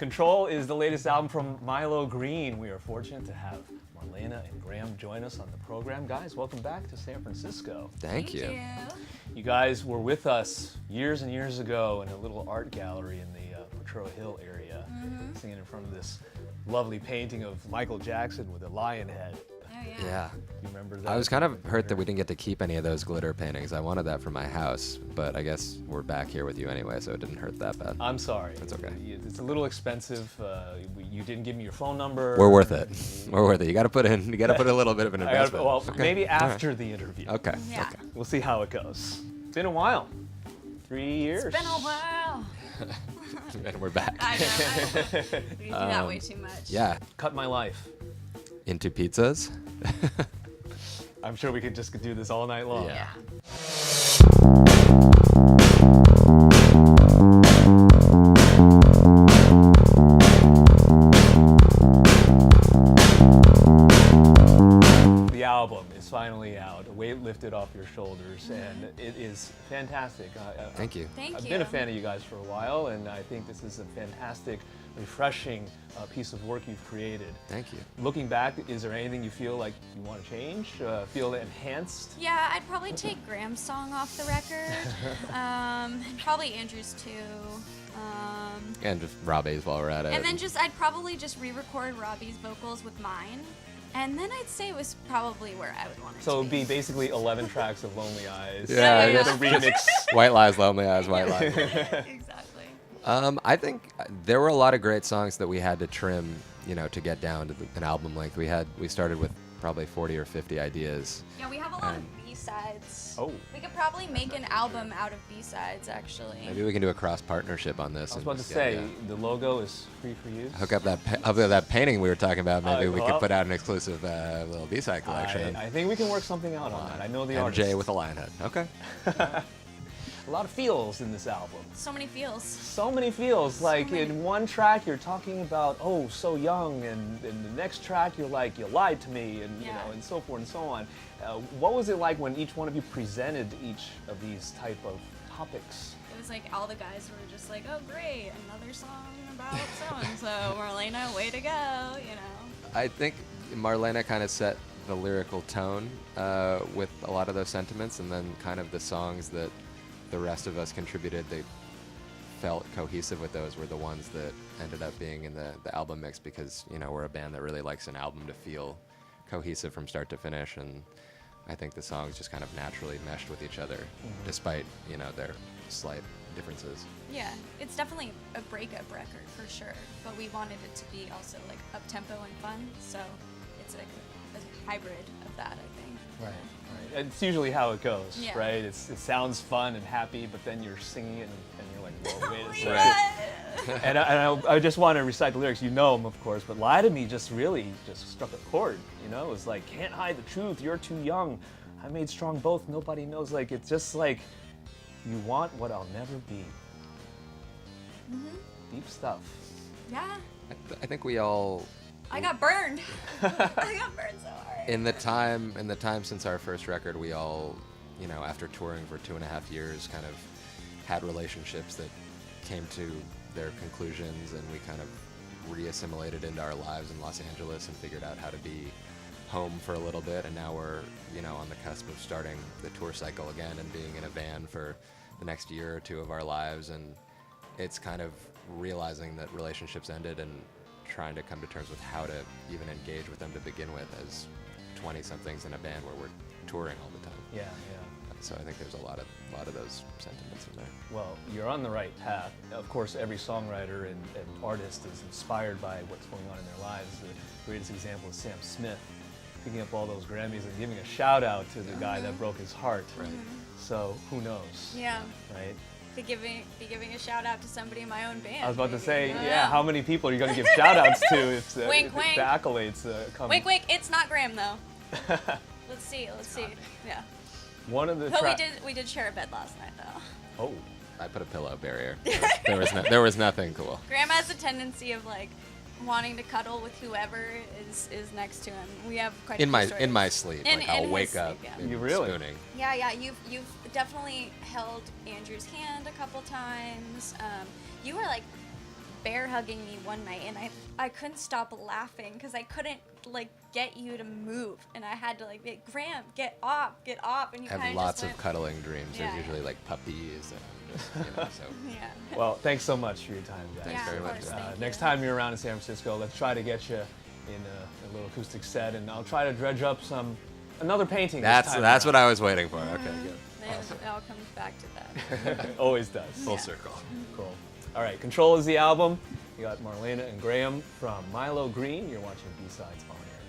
Control is the latest album from Milo Greene. We are fortunate to have Marlana and Graham join us on the program. Guys, welcome back to San Francisco. Thank you. You guys were with us years and years ago in a little art gallery in the Potrero Hill area, singing in front of this lovely painting of Michael Jackson with a lion head. Yeah. You remember that? I was kind of hurt that we didn't get to keep any of those glitter paintings. I wanted that for my house, but I guess we're back here with you anyway, so it didn't hurt that bad. I'm sorry. It's okay. It's a little expensive. You didn't give me your phone number. We're worth it. We're worth it. You got to put a little bit of an investment. Well, Okay. maybe after the interview. Okay. Yeah. Okay. We'll see how it goes. It's been a while. 3 years. It's been a while. And we're back. I know. We do that way too much. Yeah. Cut my life. Into pizzas. I'm sure we could just do this all night long. Yeah. The album is finally out, a weight lifted off your shoulders, and it is fantastic. Thank you. I've been a fan of you guys for a while, and I think this is a fantastic, refreshing piece of work you've created. Thank you. Looking back, is there anything you feel like you want to change, feel enhanced? Yeah, I'd probably take Graham's song off the record. And probably Andrew's too. And just Robbie's while we're at it. And then I'd probably just re-record Robbie's vocals with mine. And then I'd say it was probably where I would want it So to it'd be basically 11 tracks of Lonely Eyes. Yeah, yeah. The remix. White Lies, Lonely Eyes, White Lies. Exactly. I think there were a lot of great songs that we had to trim, to get down to an album length. We started with probably 40 or 50 ideas. Yeah, we have a lot of B-sides. Oh. We could probably make an album out of B-sides, actually. Maybe we can do a cross partnership on this. I was about to say, the logo is free for use. Hook up that painting we were talking about. Maybe we well, could put out an exclusive little B-side collection. I think we can work something out on that. I know the artist. MJ with a lion head. Okay. A lot of feels in this album. So many feels. So many feels. Like in one track you're talking about, oh, so young, and in the next track you're like, you lied to me, and and so forth and so on. What was it like when each one of you presented each of these type of topics? It was like all the guys were just like, oh great, another song about so-and-so. Marlana, way to go, I think Marlana kind of set the lyrical tone with a lot of those sentiments, and then kind of the songs that the rest of us contributed, they felt cohesive with those, were the ones that ended up being in the album mix, because we're a band that really likes an album to feel cohesive from start to finish, and I think the songs just kind of naturally meshed with each other, despite their slight differences. Yeah, it's definitely a breakup record for sure, but we wanted it to be also like up-tempo and fun, so it's like a hybrid of that, I think. Right. It's usually how it goes, Yeah. right? It sounds fun and happy, but then you're singing it and you're like, whoa, wait a second. Right. And I just want to recite the lyrics. You know them, of course, but Lie to Me just really struck a chord. It was like, can't hide the truth, you're too young. I made strong both, nobody knows. Like, it's just like, you want what I'll never be. Deep stuff. Yeah, I think we all, I got burned. I got burned so hard. in the time since our first record, we all, after touring for 2.5 years, kind of had relationships that came to their conclusions, and we kind of re-assimilated into our lives in Los Angeles and figured out how to be home for a little bit, and now we're on the cusp of starting the tour cycle again and being in a van for the next year or two of our lives, and it's kind of realizing that relationships ended and trying to come to terms with how to even engage with them to begin with as 20-somethings in a band where we're touring all the time. Yeah. So I think there's a lot of those sentiments in there. Well, you're on the right path. Of course, every songwriter and artist is inspired by what's going on in their lives. The greatest example is Sam Smith, picking up all those Grammys and giving a shout out to the guy that broke his heart. Right. So who knows? Yeah. Right. Be giving a shout out to somebody in my own band. I was about to maybe. say, I don't yeah. know. How many people are you going to give shout outs to if the, Wink, if wink. the accolades come? Wink, wink. It's not Graham though. Let's see. Yeah. One of the But we did share a bed last night though. Oh. I put a pillow barrier. There was nothing cool. Graham has a tendency of like wanting to cuddle with whoever is next to him. We have quite a In few my stories. sleep, In- like I'll in his wake up sleep, yeah. and You really? spooning. Yeah. You've definitely held Andrew's hand a couple times. You were like bear hugging me one night, and I couldn't stop laughing because I couldn't like get you to move, and I had to like be, Graham, get off, and you I have kind of lots just of cuddling dreams. Yeah. They're usually like puppies and just, so. Yeah. Well, thanks so much for your time, guys. Thanks very of much. course, thank Next you. time you're around in San Francisco, let's try to get you in a little acoustic set, and I'll try to dredge up another painting. That's what I was waiting for. Okay, good. It all comes back to that. Always does. Full circle. Cool. All right, Control is the album. You got Marlana and Graham from Milo Greene. You're watching B-Sides on Air.